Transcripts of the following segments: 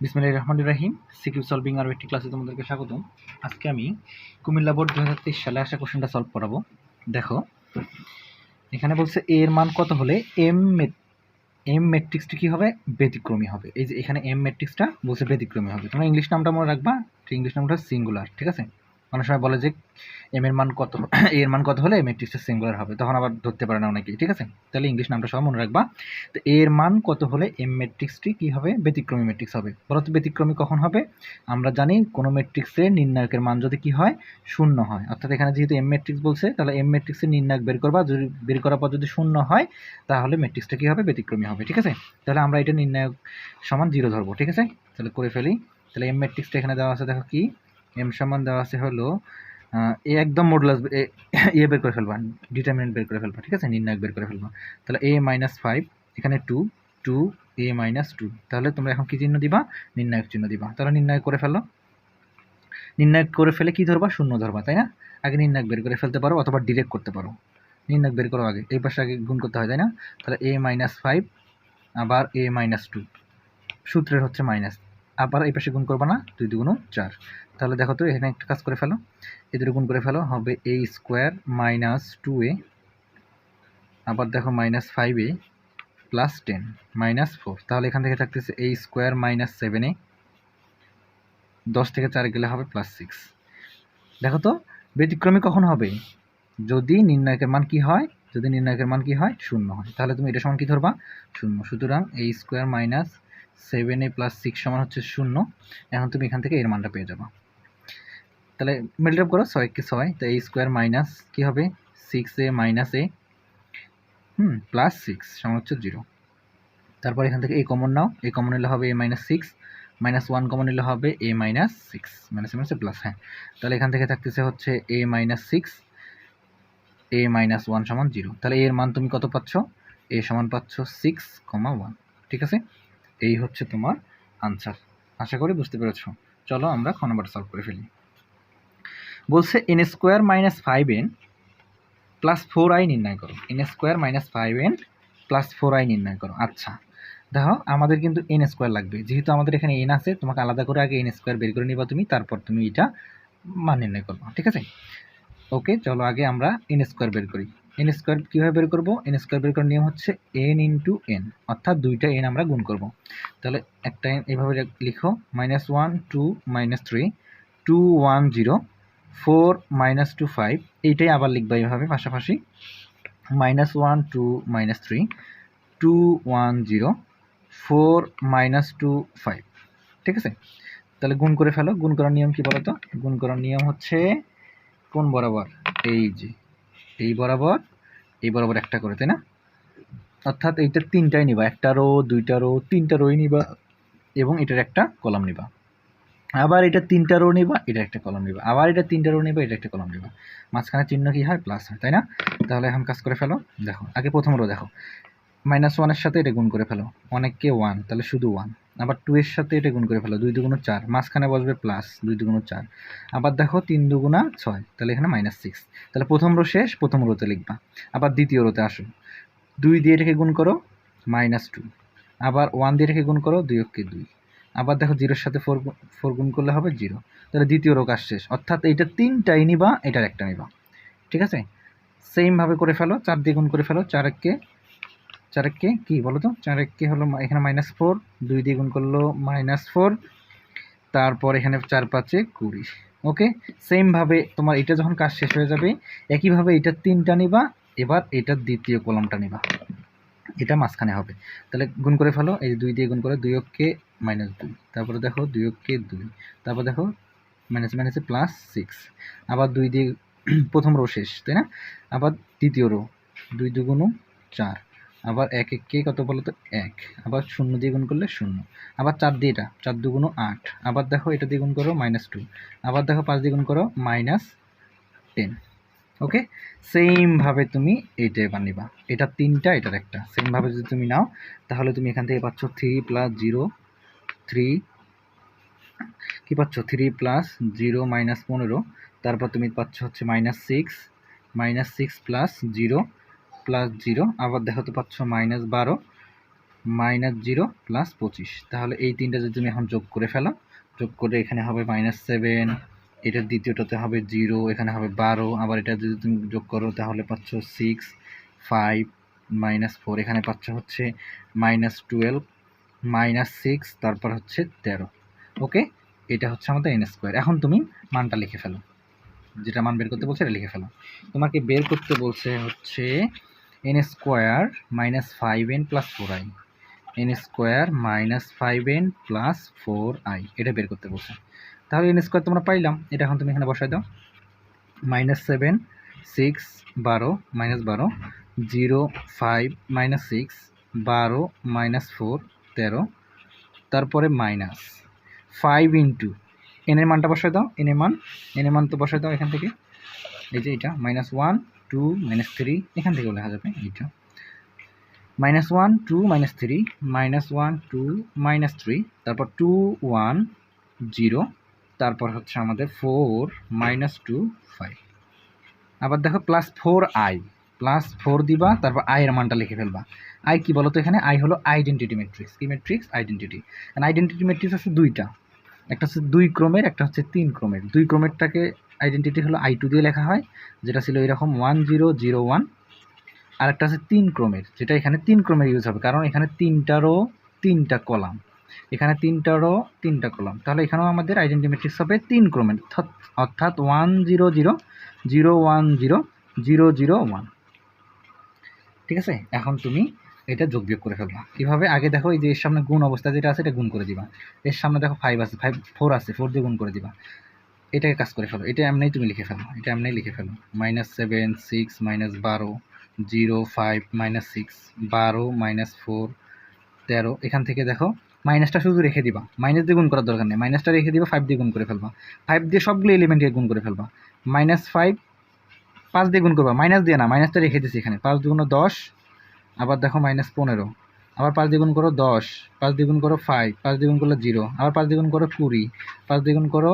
বিসমিল্লাহির রহমানির রহিম। CQ solving আরও একটি ক্লাসে তোমাদেরকে স্বাগতম। আজকে আমি কুমিল্লা বোর্ড 2023 সালে আসা কোশ্চেনটা সলভ করাবো। দেখো, এখানে বলছে এ এর মান কত হলে এম ম্যাট্রিক্সটি কী হবে? ব্যতিক্রমী হবে। এই যে এখানে এম ম্যাট্রিক্সটা বলছে ব্যতিক্রমী হবে। তোমরা ইংলিশ নামটা মনে রাখবা, ইংলিশ নামটা সিঙ্গুলার, ঠিক আছে? অনেক সময় বলে যে এম এর মান কত, এর মান কত হলে ম্যাট্রিক্সটা সিঙ্গুলার হবে, তখন আবার ধরতে পারে না অনেকেই, ঠিক আছে? তাহলে ইংলিশ নামটা সব মনে রাখবা। তো এর মান কত হলে এম ম্যাট্রিক্সটি কী হবে? ব্যতিক্রমী ম্যাট্রিক্স হবে। বলতো ব্যতিক্রমী কখন হবে? আমরা জানি কোনো ম্যাট্রিক্সের নির্ণায়কের মান যদি কী হয়? শূন্য হয়। অর্থাৎ এখানে যেহেতু এম ম্যাট্রিক্স বলছে, তাহলে এম ম্যাট্রিক্সের নির্ণায়ক বের করবা, যদি বের করার পর যদি শূন্য হয় তাহলে ম্যাট্রিক্সটা কী হবে? ব্যতিক্রমী হবে, ঠিক আছে? তাহলে আমরা এটা নির্ণায়ক সমান 0 ধরবো, ঠিক আছে? তাহলে করে ফেলি। তাহলে এম ম্যাট্রিক্সটা এখানে দেওয়া আছে, দেখো কি এম সমান দেওয়া আছে হলো এ একদম মডুলাস ইয়ে বের করে ফেলবা, ডিটারমিনেন্ট বের করে ফেলবা, ঠিক আছে? নির্ণায়ক বের করে ফেলবা। তাহলে a - 5, এখানে 2 a - 2। তাহলে তোমরা এখন কি চিহ্ন দিবা? নির্ণায়ক চিহ্ন দিবা। তাহলে নির্ণায়ক করে ফেলো। নির্ণায়ক করে ফেলে কি ধরবা? শূন্য ধরবা, তাই না? আগে নির্ণায়ক বের করে ফেলতে পারো অথবা ডিরেক্ট করতে পারো। নির্ণায়ক বের করো আগে, এই পাশে আগে গুণ করতে হয়, তাই না? তাহলে a - 5 আবার a - 2, সূত্রের হচ্ছে মাইনাস, আবার এই পাশে গুণ করবা না, 2 × 2 = 4। তাহলে দেখো তো এখানে একটা কাজ করে ফেলো, এদের গুণ করে ফেলো, হবে a² - 2a, আবার দেখো -5a + 10 -4। তাহলে এখান থেকে থাকতেছে a² - 7a, 10 থেকে 4 গেলে হবে +6। দেখো তো ব্যতিক্রমী কখন হবে? যদি নির্ণায়কের মান কি হয়? যদি নির্ণায়কের মান কি হয়? শূন্য হয়। তাহলে তুমি এটা সমান কি ধরবা? শূন্য। সুতরাং a² - 7a + 6 সমান হচ্ছে 0। এখন তুমি এখান থেকে এর মানটা পেয়ে যাবা। তাহলে মিডল আপ করো, 6 কে 6, তো a² মাইনাস কি হবে? 6a - a +6 সমান হচ্ছে 0। তারপর এখান থেকে a common now, a common নিলে হবে a - 6, -1 কমন নিলে হবে a - 6, মানে প্লাস, হ্যাঁ। তাহলে এখান থেকে থাকতেছে হচ্ছে a - 6, a - 1 সমান 0। তাহলে এর মান তুমি কত পাচ্ছ? a সমান পাচ্ছ 6,1, ঠিক আছে? এই হচ্ছে তোমার আনসার। আশা করি বুঝতে পেরেছো। চলো আমরা খ নাম্বারটা সলভ করে ফেলি। বলছে n² - 5n + 4i নির্ণয় করো। n² - 5n + 4i নির্ণয় করো। আচ্ছা, দেখো আমাদের কিন্তু n² লাগবে, যেহেতু আমাদের এখানে n আছে, তোমাকে আলাদা করে আগে n² বের করে নিবা তুমি, তারপর তুমি এটা মান নির্ণয় করবা, ঠিক আছে? ওকে, চলো আগে আমরা n² বের করি। n² কীভাবে বের করবো? n² বের করার নিয়ম হচ্ছে n × n, অর্থাৎ দুইটা n আমরা গুণ করব। তাহলে একটা n এইভাবে লিখো, -1 2 -3 2 1 0 4 -2 5, এইটাই আবার লিখবা এইভাবে পাশাপাশি, -1 2 -3 2 1 0 4 -2 5, ঠিক আছে? তাহলে গুণ করে ফেলো। গুণ করার নিয়ম কি বলো তো? গুণ করার নিয়ম হচ্ছে কোন বরাবর? এই যে এই বরাবর, এই বরাবর একটা করে, তাই না? অর্থাৎ এইটা তিনটাই নিবা, একটা রো, দুইটা রো, তিনটা রোই নিবা এবং এটার একটা কলাম নিবা। আবার এটা তিনটা রো নিবা, এটা একটা কলাম নিবা, আবার এটা তিনটা রো নিবা, এটা একটা কলাম নিবা। মাঝখানে চিহ্ন কি হয়? প্লাস হয়, তাই না? তাহলে এখন কাজ করে ফেলো। দেখো আগে প্রথম রো দেখো, -1 এর সাথে এটা গুণ করে ফেলো, অনেককে 1, তাহলে শুধু 1। আবার 2 এর সাথে এটা গুণ করে ফেলো, 2 × 2 = 4, মাঝখানে বসবে প্লাস, 2 × 2 = 4। আবার দেখো 3 × 2 = 6, তাহলে এখানে -6। তাহলে প্রথম রো শেষ, প্রথম রোতে লিখবা। আবার দ্বিতীয় রোতে আসো, 2 দিয়ে এটাকে গুণ করো, -2। আবার 1 দিয়ে এটাকে গুণ করো, 2 × 2। আবার দেখো 0 এর সাথে 4 গুণ করলে হবে 0। তাহলে দ্বিতীয় রো কাজ শেষ, অর্থাৎ এইটা তিনটাই নিবা, এটার একটা নিবা, ঠিক আছে? সেমভাবে করে ফেলো, 4 দিয়ে গুণ করে ফেলো, 4 কে কি বলো তো? 4 কে হলো এখানে -4, 2 দিয়ে গুণ করলো -4, তারপর এখানে 4 5 20। ওকে, সেমভাবে তোমার এটা যখন কাজ শেষ হয়ে যাবে, একইভাবে এটা তিনটা নিবা, এবার এটার দ্বিতীয় কলামটা নিবা, এটা মাঝখানে হবে। তাহলে গুণ করে ফেলো, এই 2 দিয়ে গুণ করে, 2 কে -2, তারপরে দেখো 2 কে 2, তারপর দেখো মাইনাসে +6। আবার 2 দিয়ে প্রথম রো শেষ, তাই না? আবার দ্বিতীয় রো, 2 × 2 = 4। আবার 1 কে কত বলো তো? 1। আবার 0 দিয়ে গুণ করলে 0। আবার 4 দিয়ে, এটা 4 × 2 = 8। আবার দেখো এটা দিয়ে গুণ করো -2। আবার দেখো 5 দিয়ে গুণ করো -10। ওকে, সেমভাবে তুমি এইটা এবার নিবা, এটা তিনটা, এটার একটা। সেমভাবে যদি তুমি নাও, তাহলে তুমি এখান থেকে পাচ্ছ 3 + 0 3, কি পাচ্ছ? 3 + 0 -15, তারপর তুমি পাচ্ছ হচ্ছে -6 + 0 + 0, আবার দেখো তো পাচ্ছ -12, -0 প্লাস 25। তাহলে এই তিনটা যদি তুমি এখন যোগ করে ফেলো, যোগ করে এখানে হবে -7, এটার দ্বিতীয়টাতে হবে 0, এখানে হবে 12, আবার এটা যদি তুমি যোগ করো তাহলে পাচ্ছ 6, 5, -4, এখানে পাচ্ছ হচ্ছে -12, -6, তারপর হচ্ছে 13। ওকে, এটা হচ্ছে আমাদের n স্কোয়ার। এখন তুমি মানটা লিখে ফেলো, যেটা মান বের করতে বলছে এটা লিখে ফেলো। তোমাকে বের করতে বলছে হচ্ছে n square -5n + 4i, n square -5n + 4i, এটা বের করতে বলছে। তাহলে n স্কোয়ার তোমরা পাইলাম, এটা এখন তুমি এখানে বসাই দাও। -7, 6, 12, -12, 0, 5, -6, 12, -4, 13, তারপরে -5 ইন্টু n এর মানটা বসাই দাও। n এর মান তো বসাই দাও এখান থেকে, এই যে এটা -1, 2, -3, এখান থেকেও লেখা যাবে এইটা -1, 2, -3, -1, 2, -3, তারপর 2, 1, 0, তারপর হচ্ছে আমাদের 4, -2, 5। আবার দেখো +4i, +4 দিবা, তারপর i এর মানটা লিখে ফেলবা। i কি বলো তো, এখানে i হলো আইডেন্টিটি ম্যাট্রিক্স। কি ম্যাট্রিক্স? আইডেন্টিটি। আইডেন্টিটি ম্যাট্রিক্স আছে দুইটা, একটা হচ্ছে 2 ক্রমের, একটা হচ্ছে 3 ক্রমের। 2 ক্রমেরটাকে আইডেন্টিটি হলো i2 দিয়ে লেখা হয়, যেটা ছিল এরকম 1 0 0 1। আর একটা আছে 3 ক্রমের, যেটা এখানে 3 ক্রমের ইউজ হবে, কারণ এখানে তিনটারও 3টা কলাম, এখানে তিনটারও 3টা কলাম। তাহলে এখানেও আমাদের আইডেন্টিটি ম্যাট্রিক্স হবে 3 ক্রমের, অর্থাৎ 1 0 0 0 1 0 0 0 1। ঠিক আছে, এখন তুমি এটা যোগ বিয়োগ করে ফেলবা। কীভাবে? আগে দেখো এই যে এর সামনে গুণ অবস্থা যেটা আছে এটা গুণ করে দিবা, এর সামনে দেখো 5 আছে, 4 আছে, 4 দিয়ে গুণ করে দিবা। এটাকে কাজ করে ফেলো, এটা এমনিই তুমি লিখে ফেলো, এটা এমনিই লিখে ফেলো। -7, 6, -12, 0, 5, -6, 12, -4, 13। এখান থেকে দেখো মাইনাসটা শুধু রেখে দিবা, মাইনাস দিয়ে গুণ করার দরকার নেই, মাইনাসটা রেখে দিবা, 5 দিয়ে গুণ করে ফেলবা, 5 দিয়ে সবগুলো এলিমেন্টকে গুণ করে ফেলবা। -5, 5 দিয়ে গুণ করবা, মাইনাস দিয়ে না, মাইনাসটা রেখে দিচ্ছি এখানে। 5 2 10, আবার দেখো -15, আবার 5 দিয়ে গুণ করো 10, 5 দিয়ে গুণ করো 5, 5 দিয়ে গুণ করলে 0, আবার 5 দিয়ে গুণ করো 20, 5 দিয়ে গুণ করো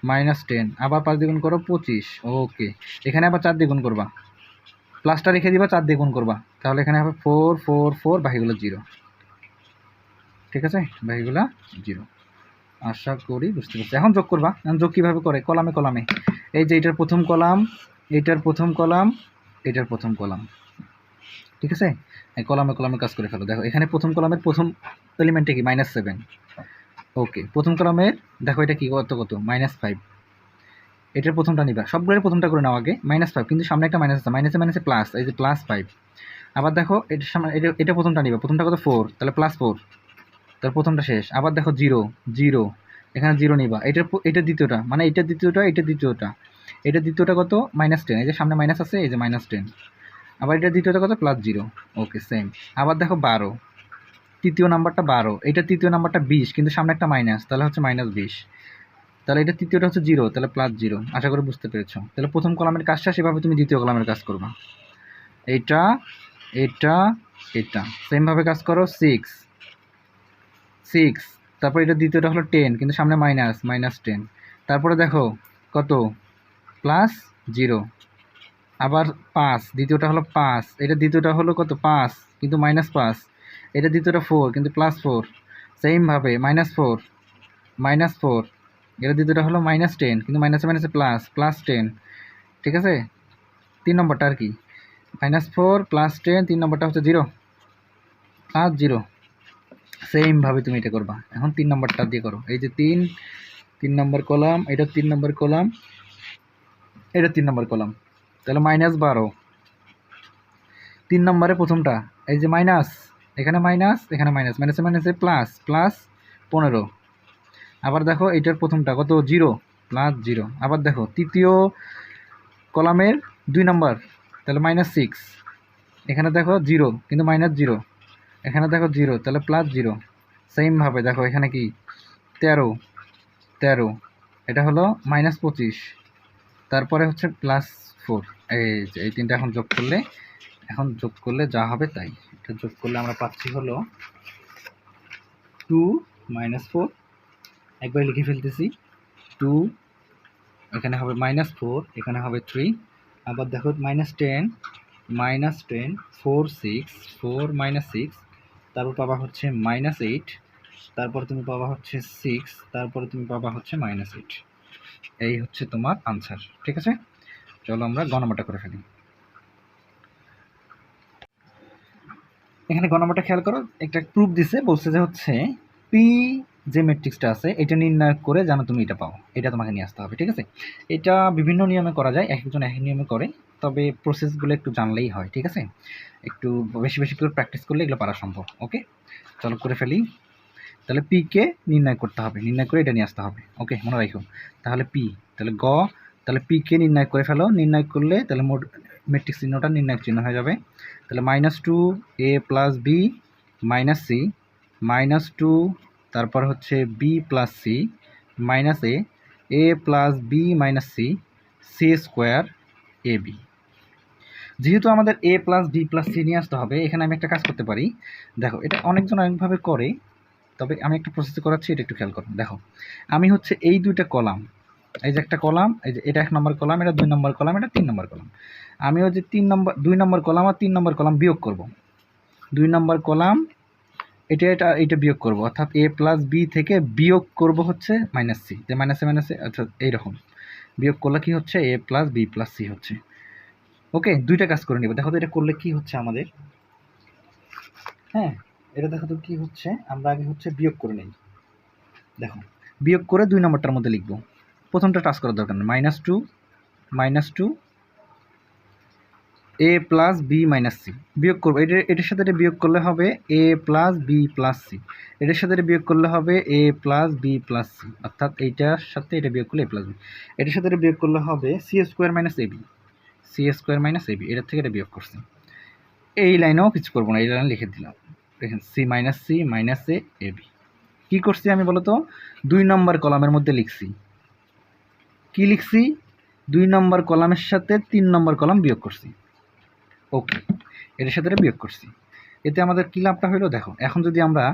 -10, আবার 5 দিয়ে গুণ করো 25। ওকে, এখানে আবার 4 দিয়ে গুণ করবা, প্লাসটা রেখে দিবা, 4 দিয়ে গুণ করবা, তাহলে এখানে হবে 4 4 4, বাকিগুলো 0। ঠিক আছে, বাকিগুলো 0। আশা করি বুঝতে পারছি। এখন যোগ করবা। এখন যোগ কীভাবে করে? কলামে কলামে, এই যে এটার প্রথম কলাম, এটার প্রথম কলাম, এটার প্রথম কলাম। ঠিক আছে, কলামে কলামে কাজ করে ফেলো। দেখো এখানে প্রথম কলামের প্রথম এলিমেন্টটা কি? -7। ওকে, প্রথম কলামের দেখো এটা কি, কত কত? -5। এটার প্রথমটা নিবা, সবগুলোর প্রথমটা করে নাও আগে। -5, কিন্তু সামনে একটা মাইনাস আছে, মাইনাসে মাইনাসে প্লাস, এই যে +5। আবার দেখো এটার সামনে এটা প্রথমটা নিবা, প্রথমটা কত? 4, তাহলে +4, তার প্রথমটা শেষ। আবার দেখো 0 0, এখানে 0 নিবা, এটা দ্বিতীয়টা, মানে এটা দ্বিতীয়টা, এটা দ্বিতীয়টা, এটা দ্বিতীয়টা কত? -10, এই যে সামনে মাইনাস আছে, এই যে -10। আবার এটা দ্বিতীয়টা কত? +0। ওকে, সেম। আবার দেখো 12, তৃতীয় নাম্বারটা 12, এটা তৃতীয় নাম্বারটা 20, কিন্তু সামনে একটা মাইনাস, তাহলে হচ্ছে -20। তাহলে এটা তৃতীয়টা হচ্ছে 0, তাহলে +0। আশা করি বুঝতে পেরেছো। তাহলে প্রথম কলামের কাজটা সেভাবে তুমি দ্বিতীয় কলামের কাজ করবা। এটা এটা এটা সেমভাবে কাজ করো। 6, তারপর এটা দ্বিতীয়টা হলো 10, কিন্তু সামনে -10। তারপরে দেখো কত? +0। আবার 5, দ্বিতীয়টা হলো 5, এটা দ্বিতীয়টা হলো কত? 5, কিন্তু -5। এটা দ্বিতীয়টা 4, কিন্তু +4। সেমভাবে -4, -4, এটা দ্বিতীয়টা হলো -10, কিন্তু মাইনাসে মাইনাসে প্লাস, +10। ঠিক আছে, 3 নম্বরটা আর কি, -4 +10, 3 নম্বরটা হচ্ছে 0, +0। সেমভাবে তুমি এটা করবা। এখন 3 নম্বরটা দিয়ে করো, এই যে 3 নম্বর কলাম, এটা 3 নম্বর কলাম, এটা 3 নম্বর কলাম, তাহলে -12। 3 নম্বরে প্রথমটা, এই যে মাইনাস, এখানে মাইনাস, এখানে মাইনাস, মাইনাসে মাইনাসে প্লাস, +15। আবার দেখো এটার প্রথমটা কত? 0, +0। আবার দেখো তৃতীয় কলামের 2 নম্বর, তাহলে -6। এখানে দেখো 0, কিন্তু -0। এখানে দেখো 0, তাহলে +0। সেমভাবে দেখো এখানে কি? 13, এটা হলো -25, তারপরে হচ্ছে +4। এই তিনটা এখন যোগ করলে যা হবে তাই। এটা যোগ করলে আমরা পাচ্ছি হলো 2 -4, একবার লিখে ফেলতেছি, 2, এখানে হবে -4, এখানে হবে 3। আবার দেখো -10, 4 6, 4 -6, তারপর পাবা হচ্ছে -8, তারপর তুমি পাবা হচ্ছে 6, তারপরে তুমি পাবা হচ্ছে -8। এই হচ্ছে তোমার আনসার। ঠিক আছে, চলো আমরা গ নাম্বারটা করে ফেলি। এখানে গ নাম্বারটা খেয়াল করো, একটা প্রুফ দিছে, বলছে যে হচ্ছে পি যে ম্যাট্রিক্সটা আছে এটা নির্ণয় করে যেন তুমি এটা পাও, এটা তোমাকে নিয়ে আসতে হবে। ঠিক আছে, এটা বিভিন্ন নিয়মে করা যায়, এক একজন এক এক নিয়মে করে, তবে প্রসেসগুলো একটু জানলেই হয়। ঠিক আছে, একটু বেশি বেশি করে প্র্যাকটিস করলে এগুলো পারা সম্ভব। ওকে, চলো করে ফেলি। তাহলে পি কে নির্ণয় করতে হবে, নির্ণয় করে এটা নিয়ে আসতে হবে। ওকে, মনে রাখো। তাহলে পি, তাহলে গ, তাহলে পি কে নির্ণয় করে ফেলো। নির্ণয় করলে তাহলে মোট ম্যাট্রিক্স চিহ্নটা নির্ণায়ক চিহ্ন হয়ে যাবে। তাহলে -2 a + b - c, -2 তারপর হচ্ছে b + c - a + b - c c² ab। যেহেতু আমাদের a + b + c নিয়ে আসতে হবে, এখানে আমি একটা কাজ করতে পারি। দেখো, এটা অনেকজন অনেকভাবে করে, তবে আমি একটা প্রসেস করাচ্ছি, এটা একটু খেয়াল করো। দেখো, আমি হচ্ছে এই দুইটা কলাম, এই যে একটা কলাম, এই যে এটা 1 নম্বর কলাম, এটা 2 নম্বর কলাম, এটা 3 নম্বর কলাম, আমি ওই যে 2 নম্বর কলাম আর 3 নম্বর কলাম বিয়োগ করব। 2 নম্বর কলাম এটা বিয়োগ করব, অর্থাৎ a + b থেকে বিয়োগ করব হচ্ছে -c, যে -a অর্থাৎ এইরকম বিয়োগ করলে কি হচ্ছে a + b + c হচ্ছে। ওকে, দুইটা কাজ করে নিব। দেখো তো এটা করলে কি হচ্ছে আমাদের। হ্যাঁ, এটা দেখো তো কি হচ্ছে, আমরা আগে হচ্ছে বিয়োগ করে নেই। দেখো, বিয়োগ করে 2 নম্বরটার মধ্যে লিখব। প্রথমটা টাচ করার দরকার নেই। -2 a + b - c বিয়োগ করবো। এটার সাথে এটা বিয়োগ করলে হবে a + b + c, এটার সাথে এটা বিয়োগ করলে হবে a + b + c, অর্থাৎ এইটার সাথে এটা বিয়োগ করলে a + b, এটার সাথে এটা বিয়োগ করলে হবে c² - ab, c² - ab, এটার থেকে এটা বিয়োগ করছি। এই লাইনেও কিছু করবো না, এই লাইনে লিখে দিলাম। দেখেন c - a ab। কি করছি আমি বলো তো? 2 নম্বর কলামের মধ্যে লিখছি। কি লিখছি? 2 নম্বর কলামের সাথে 3 নম্বর কলাম বিয়োগ করছি। ওকে, এটার সাথে বিয়োগ করছি। এতে আমাদের কী লাভটা হলো দেখো। এখন যদি আমরা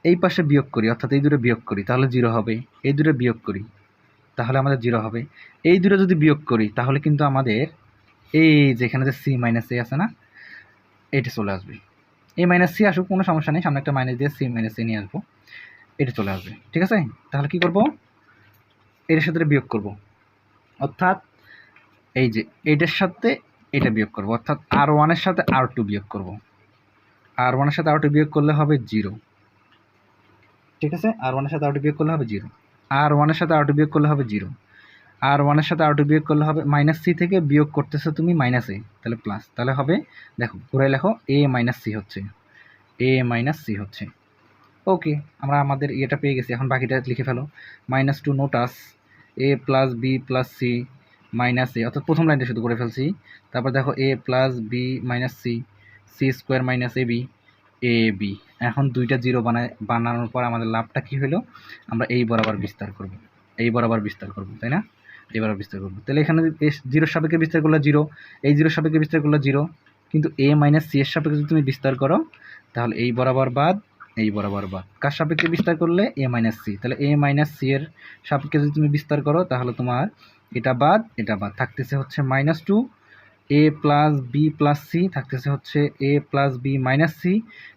এই পাশে বিয়োগ করি, অর্থাৎ এই দুটো বিয়োগ করি, তাহলে 0 হবে। এই দুটো বিয়োগ করি, তাহলে আমাদের 0 হবে। এই দুটো যদি বিয়োগ করি, তাহলে কিন্তু আমাদের এই যেখানে যে c - a আছে না, এটা চলে আসবে। a - c আসুক, কোনো সমস্যা নেই, সামনে একটা মাইনাস দিয়ে c - a নিয়ে আসবো, এটা চলে আসবে। ঠিক আছে, তাহলে কি করব? এটার সাথে বিয়োগ করব, অর্থাৎ এই যে এটার সাথে এটা বিয়োগ করব, অর্থাৎ r1 এর সাথে r2 বিয়োগ করব। r1 এর সাথে r2 বিয়োগ করলে হবে 0। ঠিক আছে, r1 এর সাথে r2 বিয়োগ করলে হবে 0, r1 এর সাথে r2 বিয়োগ করলে হবে 0, r1 এর সাথে r2 বিয়োগ করলে হবে -c থেকে বিয়োগ করতেছো তুমি -a, তাহলে প্লাস, তাহলে হবে দেখো পুরো লেখো a - c হচ্ছে, a - c হচ্ছে। ওকে, আমরা আমাদের এটা পেয়ে গেছি। এখন বাকিটা লিখে ফেলো। -2 নোটাস a + b + c - a, অর্থাৎ প্রথম লাইনটা শুধু করে ফেলছি। তারপর দেখো a + b - c c² - ab ab। এখন দুইটা 0 বানানোর পর আমাদের লাভটা কি হলো? আমরা এই বরাবর বিস্তার করব, এই বরাবর বিস্তার করব, তাই না? এই বরাবর বিস্তার করব। তাহলে এখানে 0 সাপেক্ষে বিস্তার করলে 0, এই 0 সাপেক্ষে বিস্তার করলে 0, কিন্তু a - c এর সাপেক্ষে যদি তুমি বিস্তার করো, তাহলে এই বরাবর বাদ, এই বরাবর বাদ। কার সাপেক্ষে বিস্তার করলে? a - c। তাহলে a - c এর সাপেক্ষে যদি তুমি বিস্তার করো, তাহলে তোমার এটা বাদ, এটা বাদ, থাকতেছে হচ্ছে -2 a + b + c, থাকতেছে হচ্ছে a + b - c,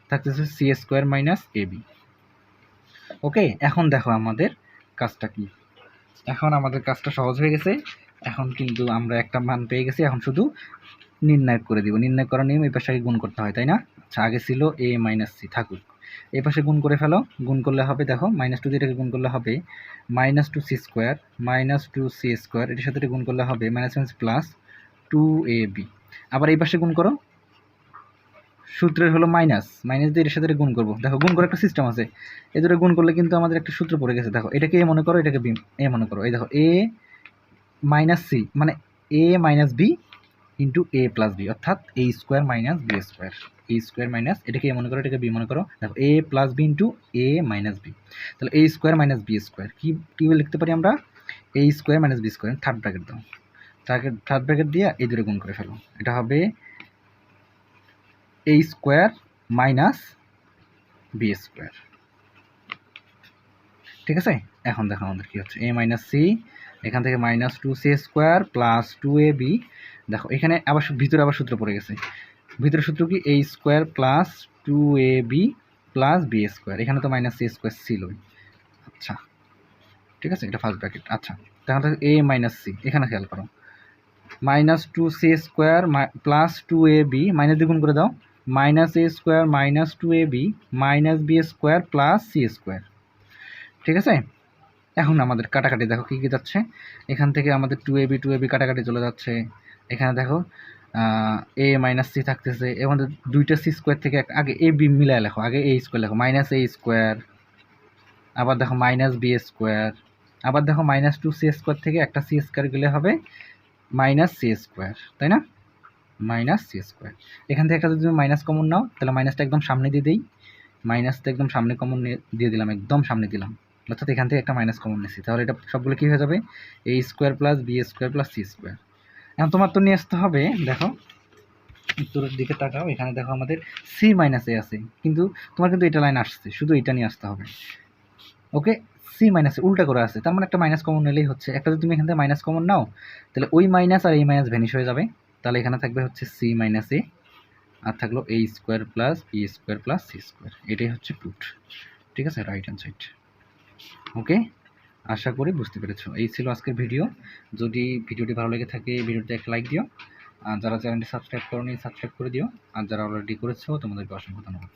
থাকতেছে c² - ab। ওকে, এখন দেখো আমাদের কাজটা কি। এখন আমাদের কাজটা সহজ হয়ে গেছে। এখন কিন্তু আমরা একটা মান পেয়ে গেছি, এখন শুধু নির্ণয় করে দিব। নির্ণয় করার নিয়ম এই পাশে গুণ করতে হয়, তাই না? আচ্ছা, আগে ছিল a - c, থাকুক। এই পাশে গুণ করে ফেলো। গুণ করলে হবে দেখো -2 দিয়ে এটাকে গুণ করলে হবে -2c² -2c², এটার সাথে গুণ করলে হবে -2ab। আবার এই পাশে গুণ করো, সূত্রের হলো মাইনাস দিয়ে এর সাথে গুণ করবো। দেখো, গুণ করার একটা সিস্টেম আছে, এই দুটো গুণ করলে কিন্তু আমাদের একটা সূত্র পড়ে গেছে। দেখো, এটাকে এ মনে করো, এটাকে বি এ মনে করো। এই দেখো a - c মানে a - b into a + b, অর্থাৎ a² - b², a² - এটাকে এ মনে করো, এটাকে বি মনে করো। দেখো a + b into a - b, তাহলে a² - b²। কি লিখতে পারি আমরা? a² - b², থার্ড ব্র্যাকেট দাও, থার্ড ব্র্যাকেট দিয়ে এই দুটো গুণ করে ফেলো। এটা হবে a² - b²। ঠিক আছে, এখন দেখো আমাদের কি হচ্ছে, a - c, এখান থেকে -2c² + 2ab। দেখো এখানে আবার ভিতরে আবার সূত্র পড়ে গেছে। ভিতরে সূত্র কি? a² + 2ab plus B square, এখানে তো মাইনাস সি স্কোয়ার ছিলই। আচ্ছা ঠিক আছে, এটা ফার্স্ট ব্র্যাকেট। আচ্ছা তাহলে এ মাইনাস সি, এখানে খেয়াল করো, minus two C square plus two A B, minus দ্বিগুণ করে দাও, minus A square minus two A B minus B square plus C square. ঠিক আছে, এখন আমাদের কাটাকাটি দেখো কী কী যাচ্ছে, এখান থেকে আমাদের টু এ বি কাটাকাটি চলে যাচ্ছে। এখানে দেখো এ মাইনাস সি থাকতেছে, এবং দুইটা সি স্কোয়ার থেকে আগে এ বি মিলায় লেখো, আগে এ স্কোয়ার লেখো, মাইনাস এ স্কোয়ার, আবার দেখো মাইনাস বি স্কোয়ার, আবার দেখো মাইনাস টু সি স্কোয়ার থেকে একটা সি স্কোয়ার গেলে হবে মাইনাস সি স্কোয়ার, তাই না, মাইনাস সি স্কোয়ার। এখান থেকে একটা যদি তুমি মাইনাস কমন নাও তাহলে মাইনাসটা একদম সামনে দিয়ে দিই, মাইনাসটা একদম সামনে কমন দিয়ে দিলাম, একদম সামনে দিলাম, অর্থাৎ এখান থেকে একটা মাইনাস কমন নিচ্ছি, তাহলে এটা সবগুলো কী হয়ে যাবে, A square plus B square plus C square. এখন তোমার তো নিয়ে আসতে হবে, দেখো উত্তরের দিকে তাকাও, এখানে দেখো আমাদের সি মাইনাস এ আছে, কিন্তু তোমার কিন্তু এটা লাইন আসছে, শুধু এটা নিয়ে আসতে হবে। ওকে, সি মাইনাস উল্টা করে আছে, তার মানে একটা মাইনাস কমন নিলেই হচ্ছে। একটা যদি তুমি এখান থেকে মাইনাস কমন নাও তাহলে ওই মাইনাস আর এই মাইনাস ভ্যানিশ হয়ে যাবে, তাহলে এখানে থাকবে হচ্ছে সি মাইনাস এ, আর থাকলো A square plus B square plus C square, এটাই হচ্ছে প্রুফ। ঠিক আছে, রাইট হ্যান্ড সাইড। ওকে, আশা করি বুঝতে পেরেছো। এই ছিল আজকের ভিডিও। যদি ভিডিওটি ভালো লেগে থাকে ভিডিওতে একটা লাইক দিও, আর যারা চ্যানেলটি সাবস্ক্রাইব করোনি সাবস্ক্রাইব করে দিও, আর যারা অলরেডি করেছো তোমাদেরকে অসংখ্য ধন্যবাদ।